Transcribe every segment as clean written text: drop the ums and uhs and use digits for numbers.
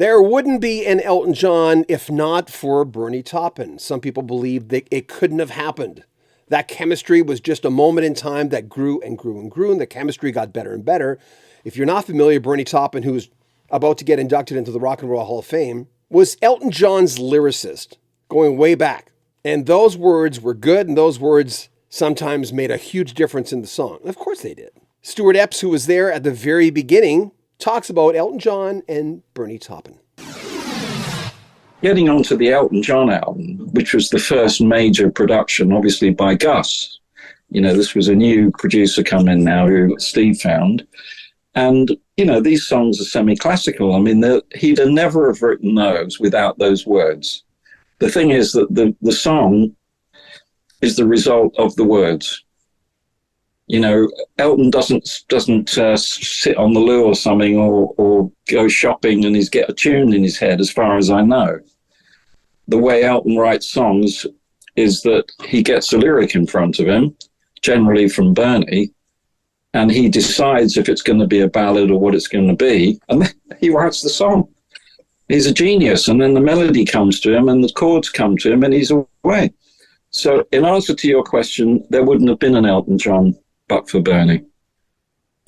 There wouldn't be an Elton John if not for Bernie Taupin. Some people believe that it couldn't have happened. That chemistry was just a moment in time that grew and grew and grew, and the chemistry got better and better. If you're not familiar, Bernie Taupin, who's about to get inducted into the Rock and Roll Hall of Fame, was Elton John's lyricist going way back. And those words were good, and those words sometimes made a huge difference in the song. And of course they did. Stuart Epps, who was there at the very beginning, talks about Elton John and Bernie Taupin. Getting onto the Elton John album, which was the first major production, obviously by Gus. You know, this was a new producer come in now who Steve found. And, you know, these songs are semi-classical. I mean, he'd have never have written those without those words. The thing is that the song is the result of the words. You know, Elton doesn't sit on the loo or something or go shopping and he's get a tune in his head, as far as I know. The way Elton writes songs is that he gets a lyric in front of him, generally from Bernie, and he decides if it's going to be a ballad or what it's going to be, and then he writes the song. He's a genius, and then the melody comes to him and the chords come to him and he's away. So in answer to your question, there wouldn't have been an Elton John but for Bernie.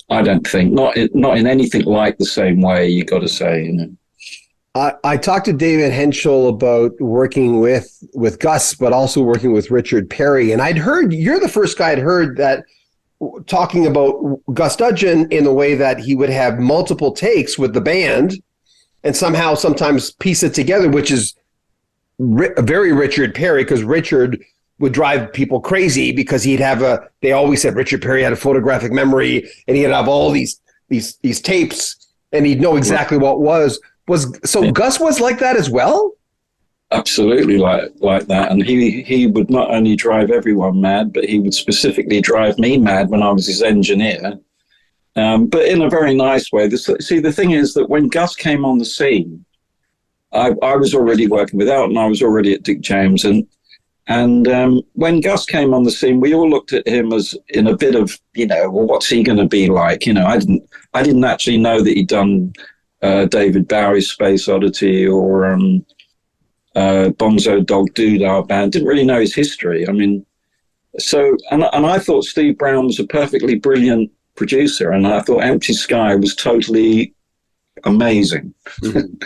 I don't think. Not in anything like the same way, you got to say, you know. I talked to David Henschel about working with Gus, but also working with Richard Perry. And I'd heard, you're the first guy I'd heard that talking about Gus Dudgeon in the way that he would have multiple takes with the band and somehow sometimes piece it together, which is very Richard Perry, because Richard would drive people crazy because he'd have they always said Richard Perry had a photographic memory and he'd have all these tapes and he'd know exactly what so Gus was like that as well? Absolutely like that. And he would not only drive everyone mad, but he would specifically drive me mad when I was his engineer. But in a very nice way. See, the thing is that when Gus came on the scene, I was already working with Elton. I was already at Dick James. And when Gus came on the scene, we all looked at him as in a bit of, you know, well, what's he going to be like? You know, I didn't actually know that he'd done David Bowie's Space Oddity or Bonzo Dog Doodah Band. Didn't really know his history. I mean, so, and I thought Steve Brown was a perfectly brilliant producer, and I thought Empty Sky was totally amazing. Mm-hmm.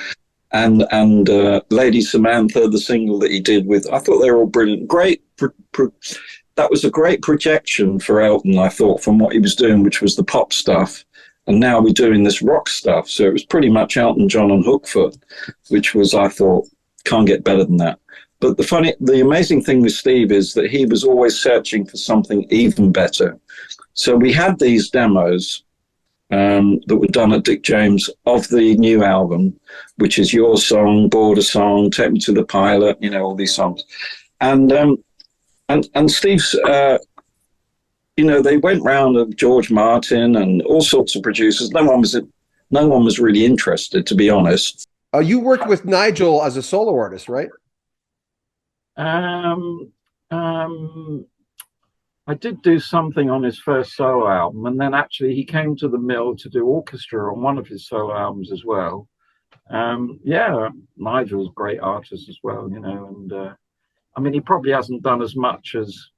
and Lady Samantha, the single that he did with, I thought they were all brilliant. Great. That was a great projection for Elton, I thought, from what he was doing, which was the pop stuff. And now we're doing this rock stuff. So it was pretty much Elton John and Hookfoot, which was, I thought, can't get better than that. But the amazing thing with Steve is that he was always searching for something even better. So we had these demos that were done at Dick James of the new album, which is Your Song, Border Song, Take Me to the Pilot, you know, all these songs. And Steve's, you know, they went round of George Martin and all sorts of producers. No one was really interested, to be honest. You worked with Nigel as a solo artist, right? I did do something on his first solo album, and then actually he came to the Mill to do orchestra on one of his solo albums as well. Yeah, Nigel's a great artist as well, you know, and I mean, he probably hasn't done as much as,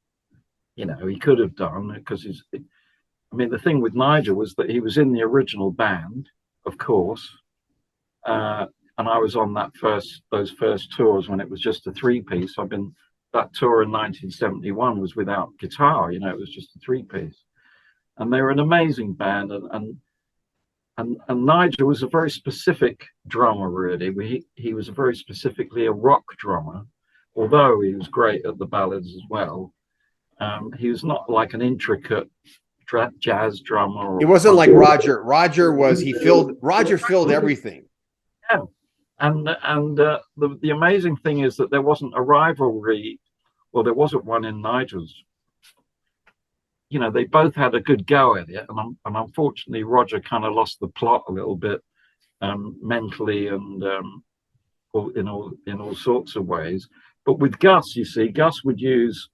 you know, he could have done, because I mean, the thing with Nigel was that he was in the original band, of course, and I was on those first tours when it was just a three-piece. That tour in 1971 was without guitar, you know, it was just a three-piece. And they were an amazing band, and Nigel was a very specific drummer, really. He was very specifically a rock drummer, although he was great at the ballads as well. He was not like an intricate jazz drummer. He wasn't like Roger. Roger filled everything. Yeah. And the amazing thing is that there wasn't a rivalry. Well, there wasn't one in Nigel's. You know, they both had a good go at it, and unfortunately, Roger kind of lost the plot a little bit mentally and in all sorts of ways. But with Gus, you see, Gus would use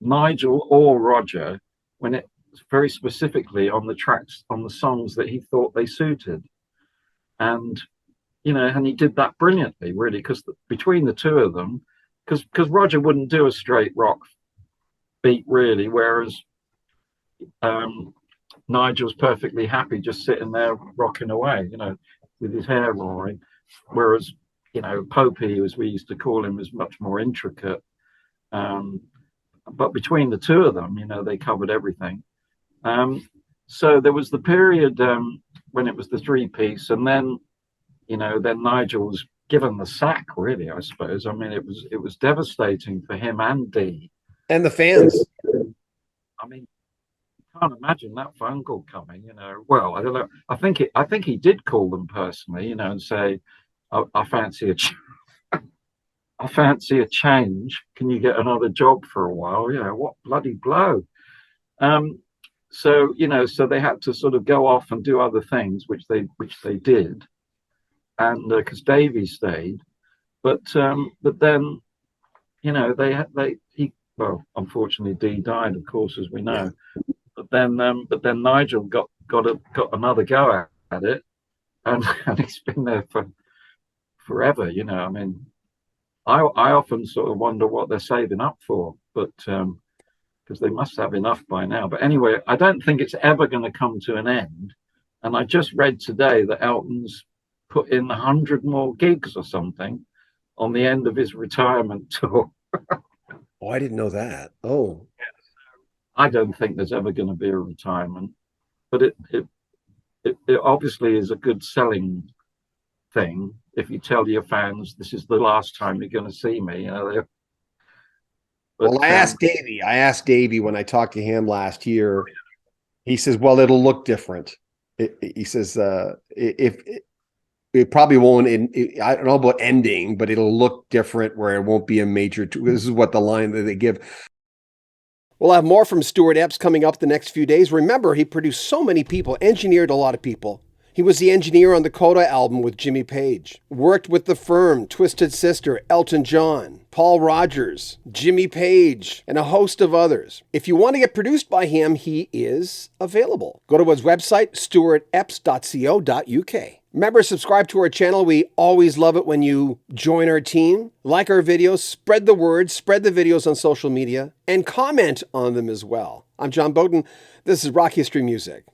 Nigel or Roger when it very specifically on the tracks, on the songs that he thought they suited, and and he did that brilliantly, really, because between the two of them, because Roger wouldn't do a straight rock beat, really, whereas Nigel's perfectly happy just sitting there rocking away, with his hair roaring, whereas, Popey, as we used to call him, is much more intricate. But between the two of them, they covered everything. So there was the period when it was the three-piece, and then, then Nigel was given the sack, really, I suppose. I mean, it was devastating for him and Dee. And the fans. I mean, can't imagine that phone call coming. Well, I don't know. I think he did call them personally, and say, I fancy I fancy a change. Can you get another job for a while? What bloody blow. So so they had to sort of go off and do other things, which they did, and because Davey stayed, but then well, unfortunately Dee died, of course, as we know. But then Nigel got another go at it, and he's been there for forever. I mean, I often sort of wonder what they're saving up for, but because they must have enough by now. But anyway, I don't think it's ever going to come to an end. And I just read today that Elton's put in 100 more gigs or something on the end of his retirement tour. Oh, I didn't know that. Oh. I don't think there's ever going to be a retirement, but it obviously is a good selling thing if you tell your fans this is the last time you're going to see me. Well, I asked Davey when I talked to him last year. He says, "Well, it'll look different." He says, "If it probably won't. I don't know about ending, but it'll look different where it won't be a major." This is what the line that they give. We'll have more from Stuart Epps coming up the next few days. Remember, he produced so many people, engineered a lot of people. He was the engineer on the Coda album with Jimmy Page. Worked with The Firm, Twisted Sister, Elton John, Paul Rogers, Jimmy Page, and a host of others. If you want to get produced by him, he is available. Go to his website, stuartepps.co.uk. Remember, subscribe to our channel. We always love it when you join our team. Like our videos, spread the word, spread the videos on social media, and comment on them as well. I'm John Beaudin. This is Rock History Music.